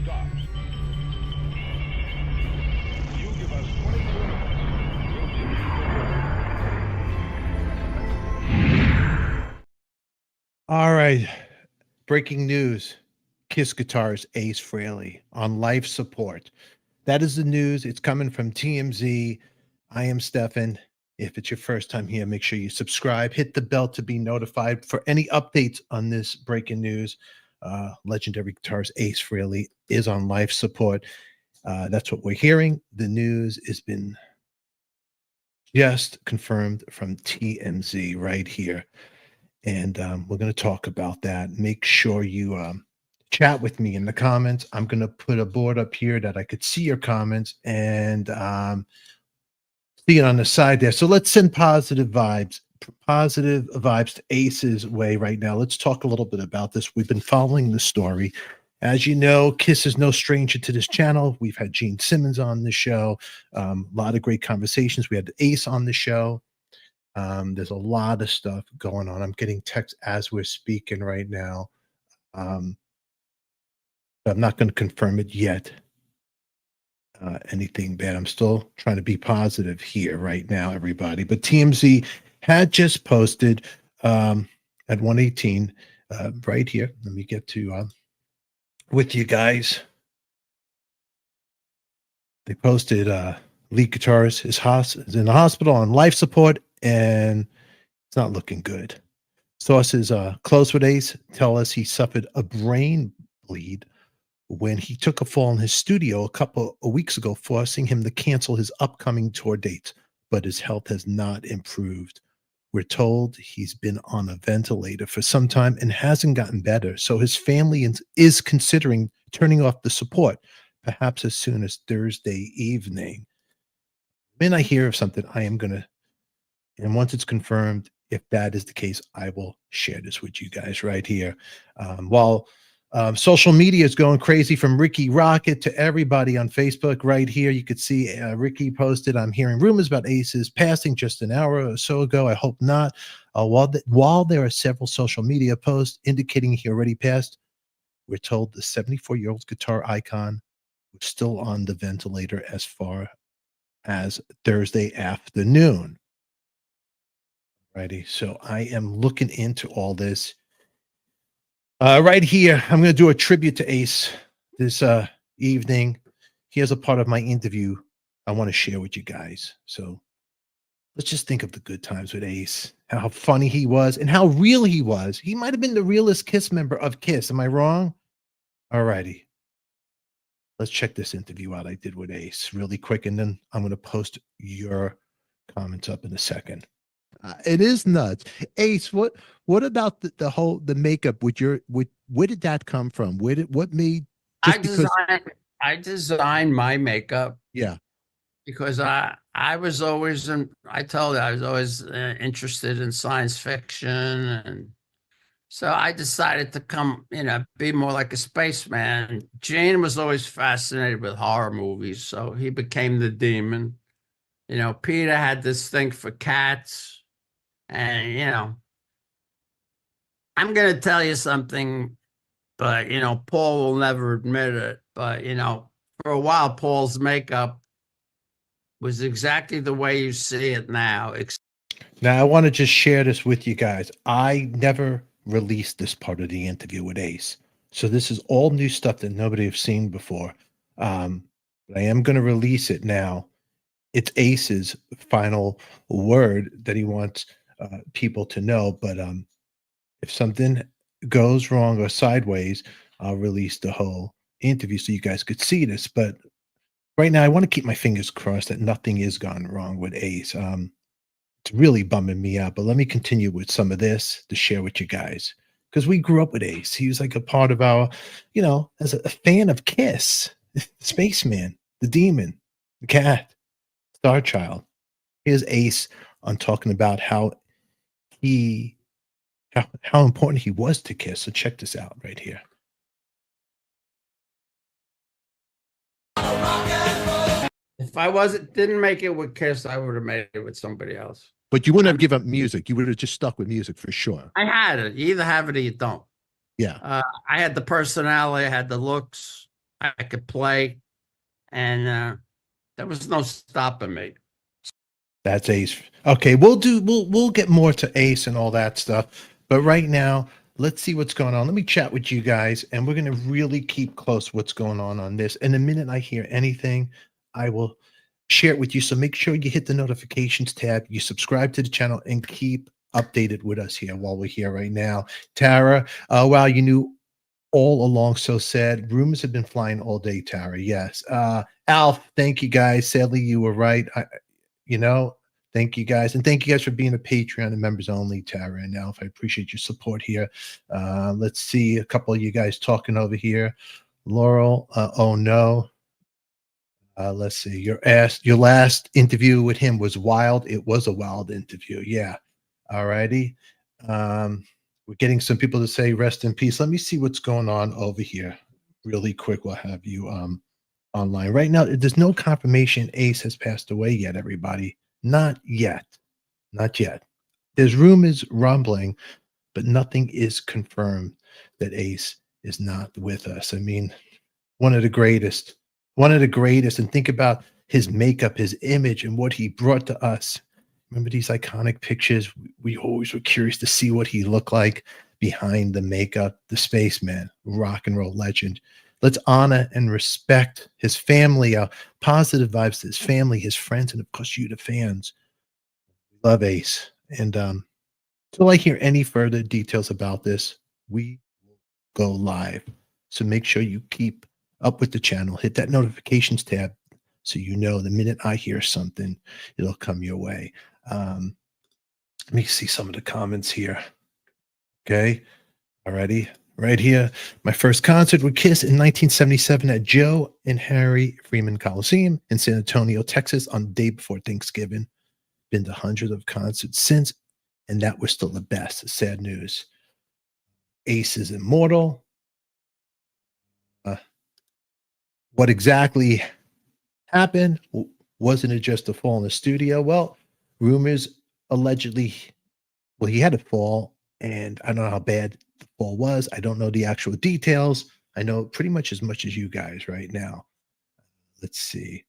stops. You give us 24 minutes. We'll give you the word. All right. Breaking news. Kiss guitarist Ace Frehley on life support. That is the news. It's coming from TMZ. I am Stefan. If it's your first time here, make sure you subscribe, hit the bell to be notified for any updates on this breaking news. Legendary guitarist Ace Frehley is on life support. That's what we're hearing. The news has been just confirmed from TMZ right here. And we're going to talk about that. Make sure you chat with me in the comments. I'm going to put a board up here that I could see your comments and see it on the side there. So let's send positive vibes to Ace's way right now. Let's talk a little bit about this. We've been following the story. As you know, Kiss is no stranger to this channel. We've had Gene Simmons on the show. A lot of great conversations. We had Ace on the show. There's a lot of stuff going on. I'm getting texts as we're speaking right now. I'm not going to confirm it yet. Anything bad. I'm still trying to be positive here right now, everybody. But TMZ had just posted at 1:18 right here. Let me get to with you guys. They posted lead guitarist is in the hospital on life support, and it's not looking good. Sources close with Ace tell us he suffered a brain bleed when he took a fall in his studio a couple of weeks ago, forcing him to cancel his upcoming tour dates. But his health has not improved. We're told he's been on a ventilator for some time and hasn't gotten better. So his family is considering turning off the support, perhaps as soon as Thursday evening. When I hear of something, I am going to, and once it's confirmed, if that is the case, I will share this with you guys right here. While social media is going crazy, from Ricky Rocket to everybody on Facebook right here, you could see Ricky posted, I'm hearing rumors about Ace's passing just an hour or so ago. I hope not. While there are several social media posts indicating he already passed, we're told the 74-year-old guitar icon was still on the ventilator as far as Thursday afternoon. Righty. So I am looking into all this. Right here, I'm going to do a tribute to Ace this evening. Here's a part of my interview I want to share with you guys. So let's just think of the good times with Ace, how funny he was and how real he was. He might have been the realest Kiss member of Kiss. Am I wrong? All righty. Let's check this interview out I did with Ace really quick, and then I'm going to post your comments up in a second. It is nuts. Ace, what about the makeup with where did that come from? What made I designed my makeup. Yeah. Because I was always I told you I was always interested in science fiction, and so I decided to be more like a spaceman. Gene was always fascinated with horror movies, so he became the demon. Peter had this thing for cats. And, I'm going to tell you something, but, Paul will never admit it. But, for a while, Paul's makeup was exactly the way you see it now. Now, I want to just share this with you guys. I never released this part of the interview with Ace. So this is all new stuff that nobody have seen before. But I am going to release it now. It's Ace's final word that he wants people to know, but if something goes wrong or sideways, I'll release the whole interview so you guys could see this. But right now, I want to keep my fingers crossed that nothing is gone wrong with Ace. It's really bumming me out, but let me continue with some of this to share with you guys, because we grew up with Ace. He was like a part of our, as a fan of Kiss, Spaceman, the Demon, the Cat, Star Child. Here's Ace on talking about how important he was to Kiss. So check this out right here. If I didn't make it with Kiss, I would have made it with somebody else. But you wouldn't have given up music. You would have just stuck with music for sure. I had it. You either have it or you don't. Yeah. I had the personality. I had the looks. I could play, and there was no stopping me. That's Ace. Okay, we'll get more to Ace and all that stuff. But right now, let's see what's going on. Let me chat with you guys, and we're gonna really keep close what's going on this. And the minute I hear anything, I will share it with you. So make sure you hit the notifications tab, you subscribe to the channel, and keep updated with us here while we're here right now. Tara, wow, you knew all along. So sad. Rumors have been flying all day, Tara. Yes. Alf, thank you guys. Sadly, you were right. You know, thank you guys. And thank you guys for being a Patreon and members only, Tara and Alf. I appreciate your support here. Let's see a couple of you guys talking over here. Laurel, oh no. Let's see. Your last interview with him was wild. It was a wild interview. Yeah. All righty. We're getting some people to say rest in peace. Let me see what's going on over here really quick. We'll have you online right now. There's no confirmation Ace has passed away yet, everybody. Not yet. Not yet. There's rumors rumbling, but nothing is confirmed that Ace is not with us. I mean, one of the greatest. And think about his makeup, his image, and what he brought to us. Remember these iconic pictures? We always were curious to see what he looked like behind the makeup, the spaceman, rock and roll legend. Let's honor and respect his family, positive vibes to his family, his friends, and of course you, the fans. We love Ace. And until I hear any further details about this, we will go live. So make sure you keep up with the channel. Hit that notifications tab so you know the minute I hear something, it'll come your way. Let me see some of the comments here. Okay. Alrighty. Right here. My first concert with Kiss in 1977 at Joe and Harry Freeman Coliseum in San Antonio, Texas on the day before Thanksgiving. Been to hundreds of concerts since, and that was still the best. Sad news. Ace is immortal. What exactly happened? Wasn't it just a fall in the studio? Well, rumors allegedly, well, he had a fall, and I don't know how bad the fall was. I don't know the actual details. I know pretty much as you guys right now. Let's see.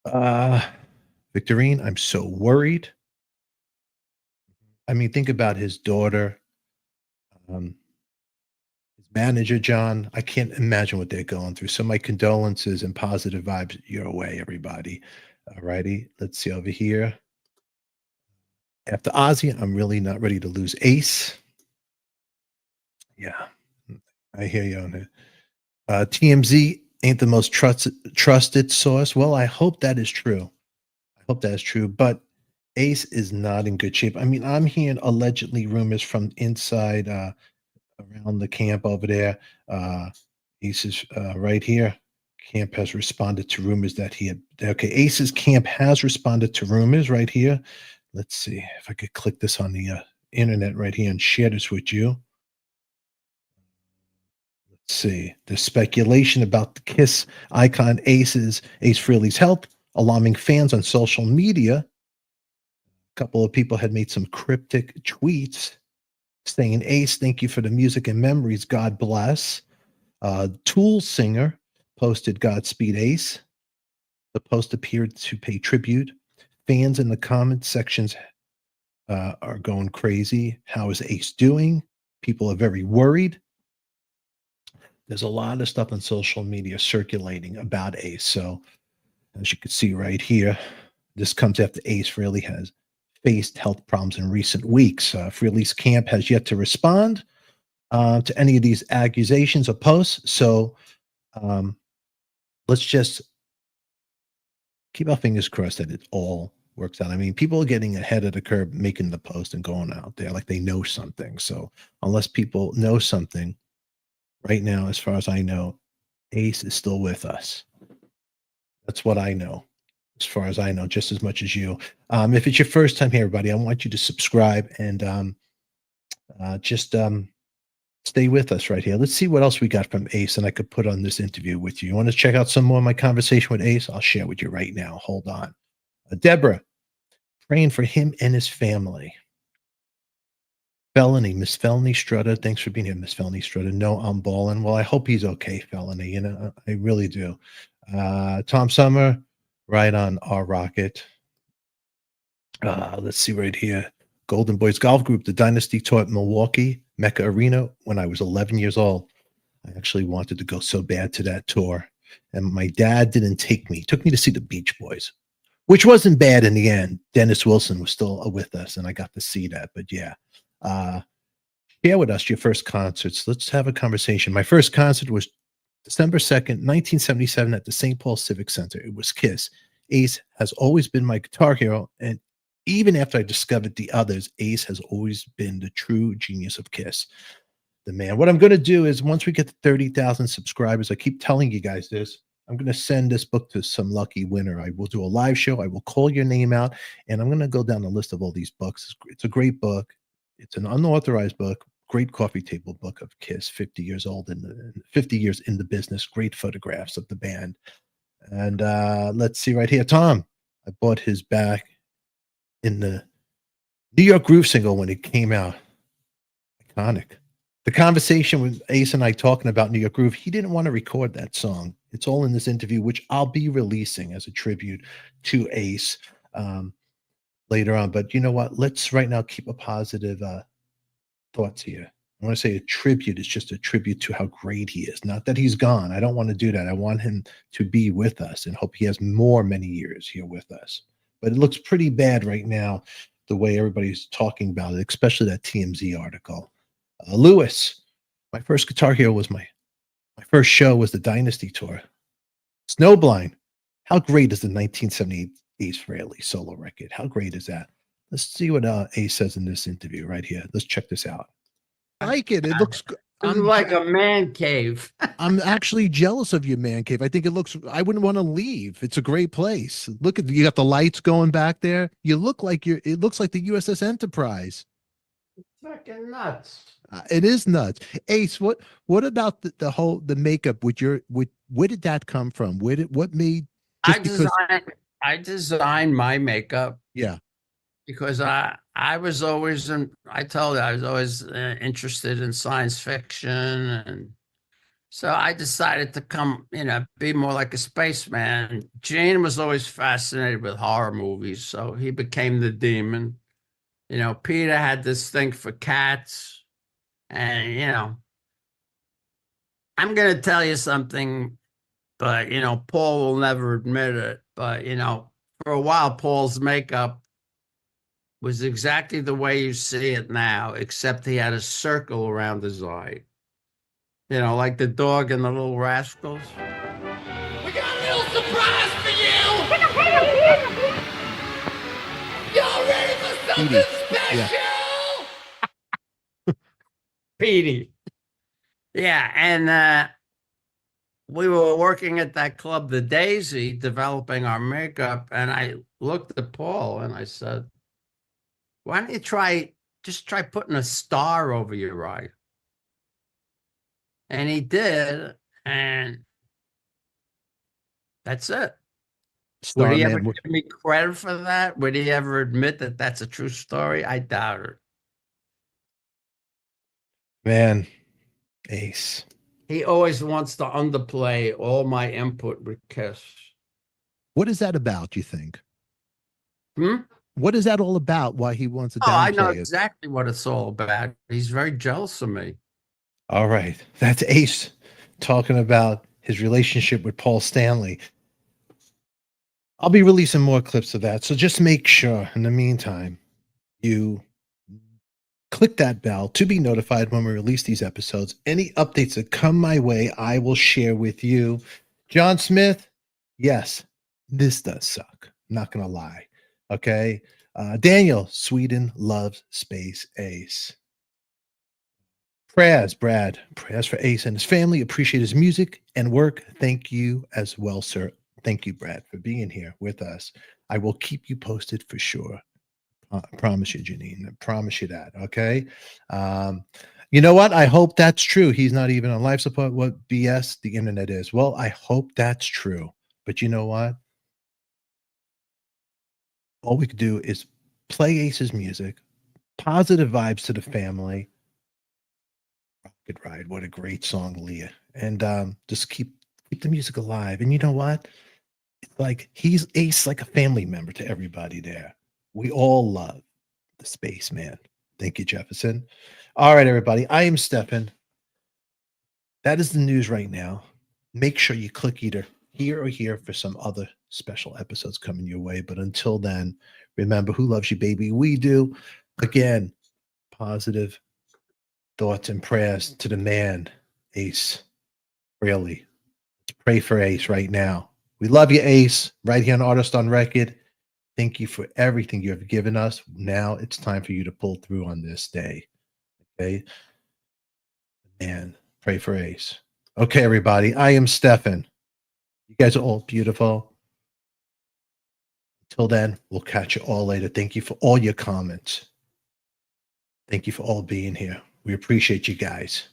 Victorine, I'm so worried. I mean, think about his daughter, his manager, John. I can't imagine what they're going through. So my condolences and positive vibes your way, everybody. All righty. Let's see over here. After Ozzy, I'm really not ready to lose Ace. Yeah, I hear you on it. TMZ ain't the most trusted source. Well, I hope that is true. I hope that is true. But Ace is not in good shape. I mean, I'm hearing allegedly rumors from inside around the camp over there. Ace is right here. Camp has responded to rumors that he had. Okay, Ace's camp has responded to rumors right here. Let's see if I could click this on the internet right here and share this with you. Let's see. There's speculation about the Kiss icon Ace Frehley's health, alarming fans on social media. A couple of people had made some cryptic tweets saying, Ace, thank you for the music and memories. God bless. Tool singer posted Godspeed Ace. The post appeared to pay tribute. Fans in the comment sections are going crazy. How is Ace doing? People are very worried. There's a lot of stuff on social media circulating about Ace. So as you can see right here, this comes after Ace Frehley has faced health problems in recent weeks. Frehley's camp has yet to respond to any of these accusations or posts. So let's just keep our fingers crossed that it all works out. I mean, people are getting ahead of the curve, making the post and going out there like they know something. So unless people know something right now, as far as I know, Ace is still with us. That's what I know. As far as I know, just as much as you. If it's your first time here, everybody, I want you to subscribe and just stay with us right here. Let's see what else we got from Ace and I could put on this interview with you. You want to check out some more of my conversation with Ace? I'll share with you right now. Hold on. Deborah, praying for him and his family. Felony, Miss Felony Strutter. Thanks for being here, Miss Felony Strutter. No, I'm balling. Well, I hope he's okay, Felony. You know, I really do. Tom Summer, right on our rocket. Let's see right here. Golden Boys Golf Group, the Dynasty Tour at Milwaukee, Mecca Arena when I was 11 years old. I actually wanted to go so bad to that tour. And my dad didn't take me. He took me to see the Beach Boys, which wasn't bad in the end. Dennis Wilson was still with us, and I got to see that. But yeah, share with us your first concerts. Let's have a conversation. My first concert was December 2nd, 1977 at the St. Paul Civic Center. It was Kiss. Ace has always been my guitar hero, and even after I discovered the others, Ace has always been the true genius of Kiss. The man. What I'm going to do is once we get to 30,000 subscribers, I keep telling you guys this, I'm going to send this book to some lucky winner. I will do a live show. I will call your name out, and I'm going to go down the list of all these books. It's a great book. It's an unauthorized book, great coffee table book of Kiss, 50 years old and 50 years in the business, great photographs of the band. And let's see right here. Tom, I bought his back in the New York Groove single when it came out. Iconic. The conversation with Ace and I talking about New York Groove, he didn't want to record that song. It's all in this interview, which I'll be releasing as a tribute to Ace later on. But you know what? Let's right now keep a positive thoughts here. I want to say a tribute is just a tribute to how great he is. Not that he's gone. I don't want to do that. I want him to be with us and hope he has many years here with us. But it looks pretty bad right now, the way everybody's talking about it, especially that TMZ article. Lewis, my first guitar hero was my first show was the Dynasty Tour. Snowblind, how great is the 1978 Ace Frehley solo record? How great is that? Let's see what Ace says in this interview right here. Let's check this out. I like it. It looks I'm like a man cave. I'm actually jealous of your man cave. I think it looks I wouldn't want to leave. It's a great place. Look at you got the lights going back there. You look like it looks like the USS Enterprise. Fucking nuts. It is nuts. Ace, what about the makeup with where did that come from? What made I designed my makeup. Yeah. Because I was always I told you I was always interested in science fiction, and so I decided to be more like a spaceman. Gene was always fascinated with horror movies, so he became the demon. Peter had this thing for cats, and I'm gonna tell you something, but Paul will never admit it. But for a while, Paul's makeup was exactly the way you see it now, except he had a circle around his eye. Like the dog in the Little Rascals. We got a little surprise for you! Y'all ready for something special? Petey. Yeah, and we were working at that club, the Daisy, developing our makeup, and I looked at Paul and I said, why don't you just try putting a star over your eye? And he did, and that's it. Would he ever give me credit for that? Would he ever admit that that's a true story? I doubt it. Man, Ace. He always wants to underplay all my input with Kiss. What is that about, you think? Hmm? What is that all about? Why he wants to downplay I know it? exactly what it's all about. He's very jealous of me. All right. That's Ace talking about his relationship with Paul Stanley. I'll be releasing more clips of that. So just make sure in the meantime, you click that bell to be notified when we release these episodes. Any updates that come my way, I will share with you. John Smith, yes, this does suck. Not going to lie. Okay. Daniel, Sweden loves Space Ace. Prayers for Ace and his family. Appreciate his music and work. Thank you as well, sir. Thank you, Brad, for being here with us. I will keep you posted for sure. I promise you, Janine. I promise you that. Okay. You know what? I hope that's true. He's not even on life support. What BS the internet is. Well, I hope that's true. But you know what? All we could do is play Ace's music, Positive vibes to the family. Rocket Ride, what a great song, Leah. And just keep the music alive. And you know what? It's like he's Ace, like a family member to everybody there. We all love the spaceman. Thank you, Jefferson. All right, everybody. I am Stefan. That is the news right now. Make sure you click either here or here for some other special episodes coming your way. But until then, remember, who loves you, baby? We do. Again, positive thoughts and prayers to the man, Ace Frehley. Let's pray for Ace right now. We love you, Ace, right here on Artist on Record. Thank you for everything you have given us. Now it's time for you to pull through on this day. Okay? And pray for Ace. Okay, everybody. I am Stefan. You guys are all beautiful. Until then, we'll catch you all later. Thank you for all your comments. Thank you for all being here. We appreciate you guys.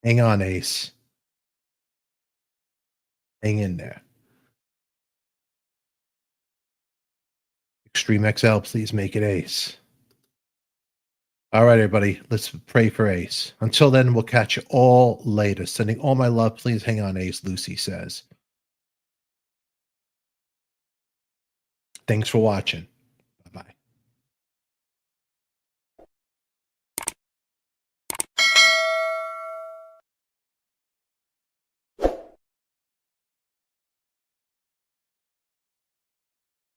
Hang on, Ace. Hang in there. Extreme XL, please make it Ace. All right, everybody, let's pray for Ace. Until then, we'll catch you all later. Sending all my love. Please hang on, Ace, Lucy says. Thanks for watching.